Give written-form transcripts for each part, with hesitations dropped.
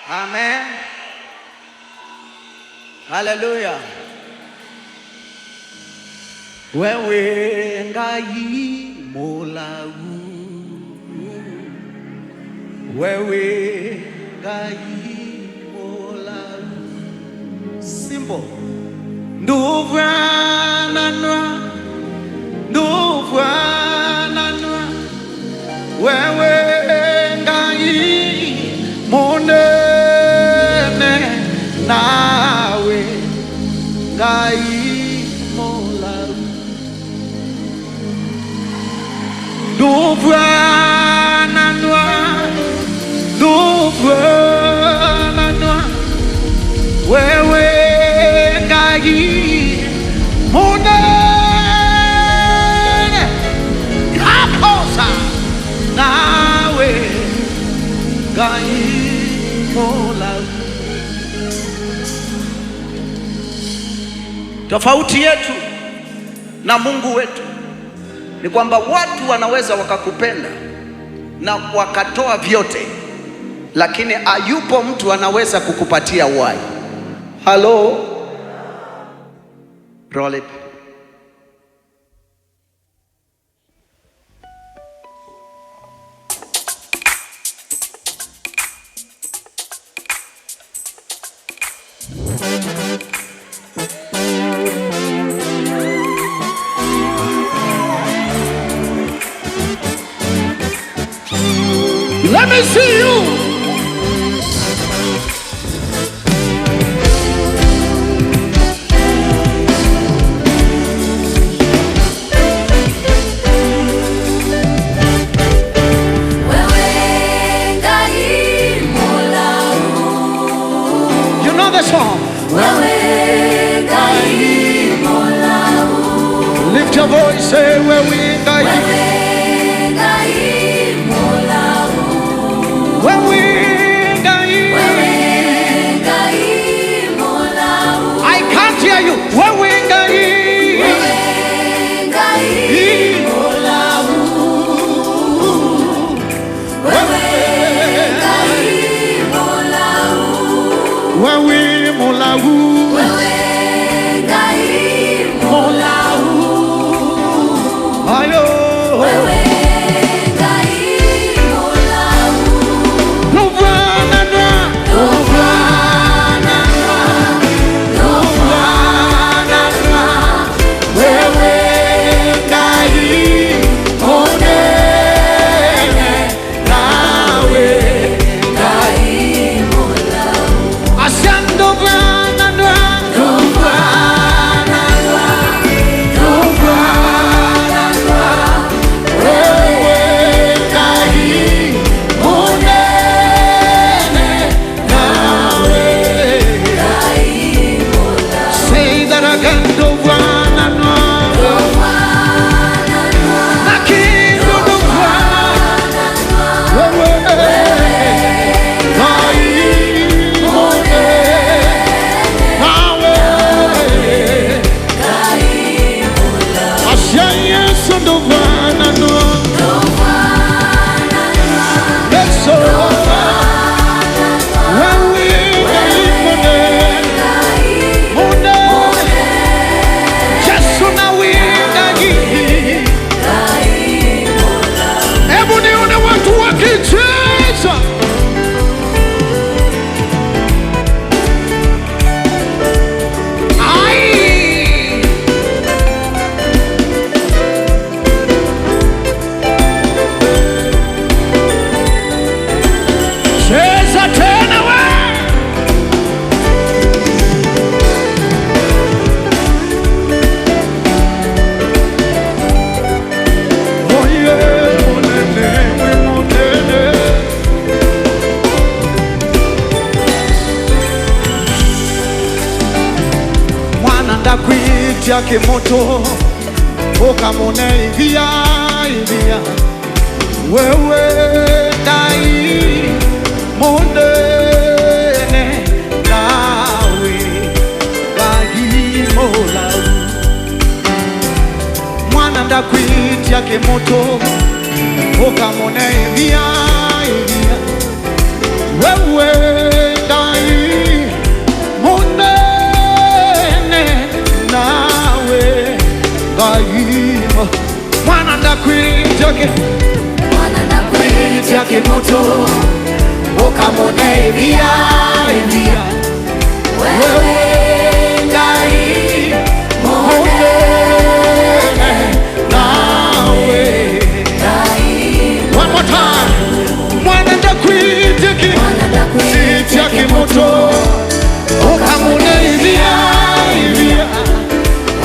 Amen. Hallelujah. Wewe ngai Mola, wewe ngai Mola. Simple. Nduvwananwa, wewe ngai monene, nawe ngai Mola. Nduvwananwa, wewe ngai monene, kaposa nawe ngai Mola. Tofauti yetu na Mungu wetu ni kwamba watu wanaweza wakakupenda na wakatoa vyote, lakini hayupo mtu anaweza kukupatia uhai. Hello? Roll it. Let me see you. You know the song. Lift your voice, say wewe ngai. I can't hear you. Wewe ngai Mola, wewe Mola, ayo yake moto ukamone ivia wewe ngai monene, nawe ngai Mola. Mwana ndakwiti yake moto ukamone ivia wewe kimuto ukamone via wewe ngai monene nawe. One more time. Mwana ndakwitiki sitia kimuto ukamone via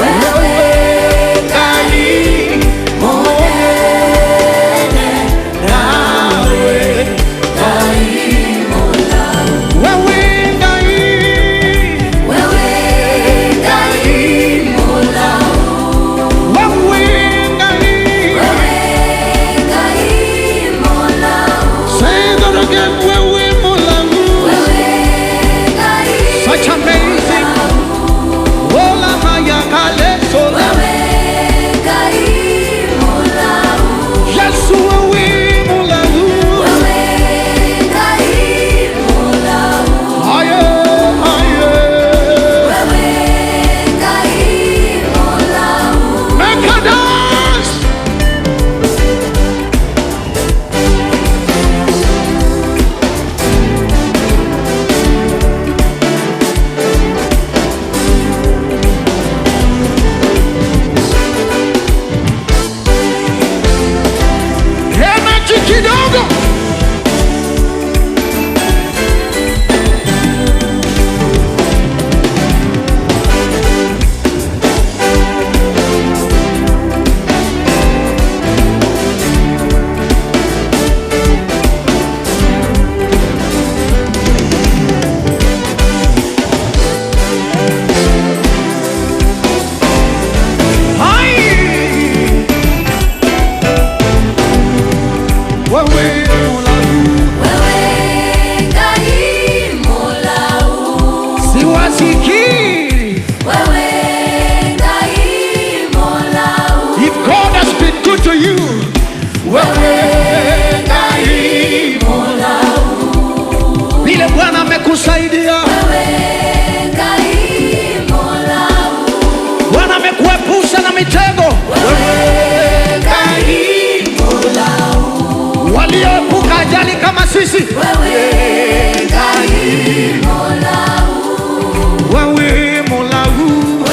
wewe ngai monene nawe. If God has been good to you, vile Bwana amekusaidia, Bwana amekuepusha na mitego, walioepuka ajali kama sisi, wewe Mola huu,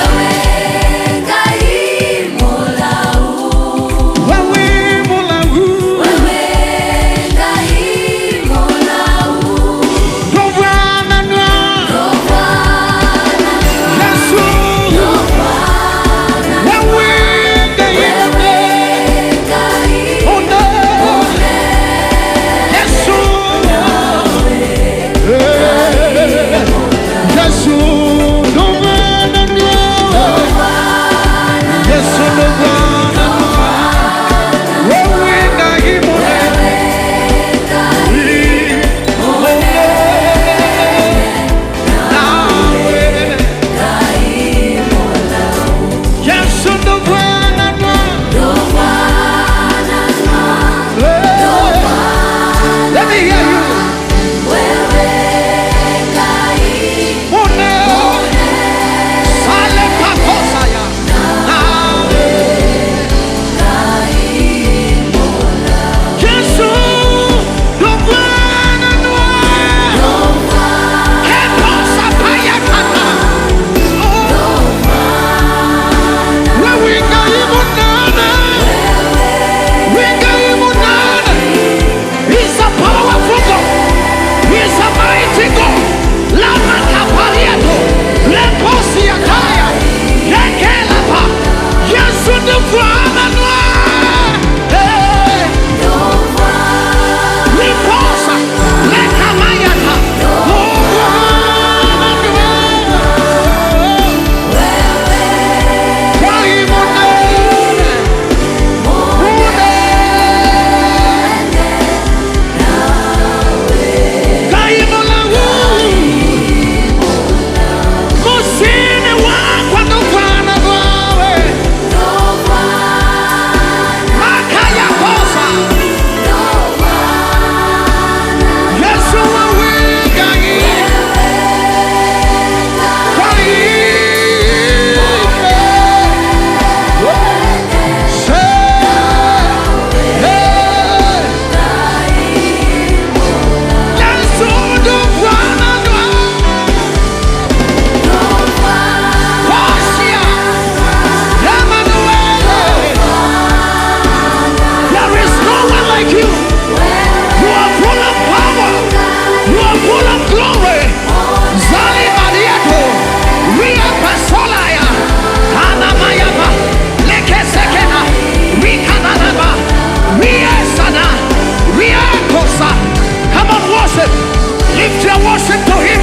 worship to him.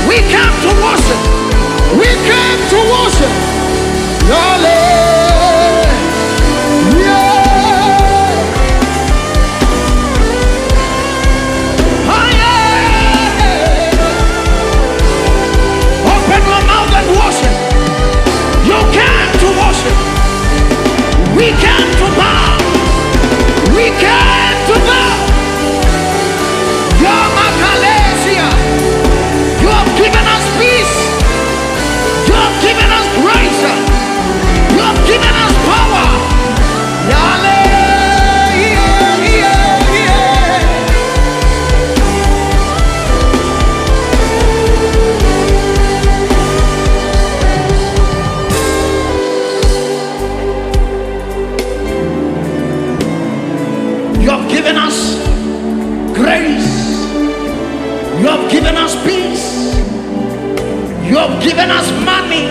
We came to worship. We came to worship. Open your mouth and worship. You came to worship. We came to bow. We came to bow. Your Macalesia. You have given us peace. You have given us grace. You have given us power. Yale, yeah, yeah, yeah. You have given us grace. You have given us peace. You have given us money.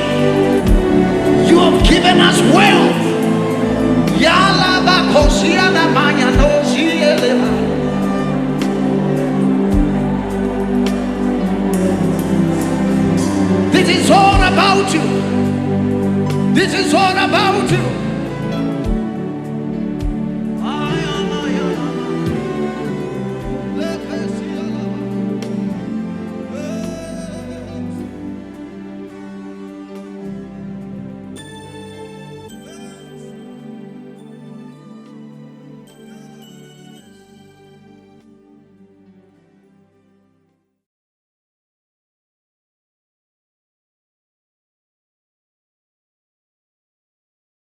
You have given us wealth. Yala bakosia na manya no ziele. This is all about you. This is all about you.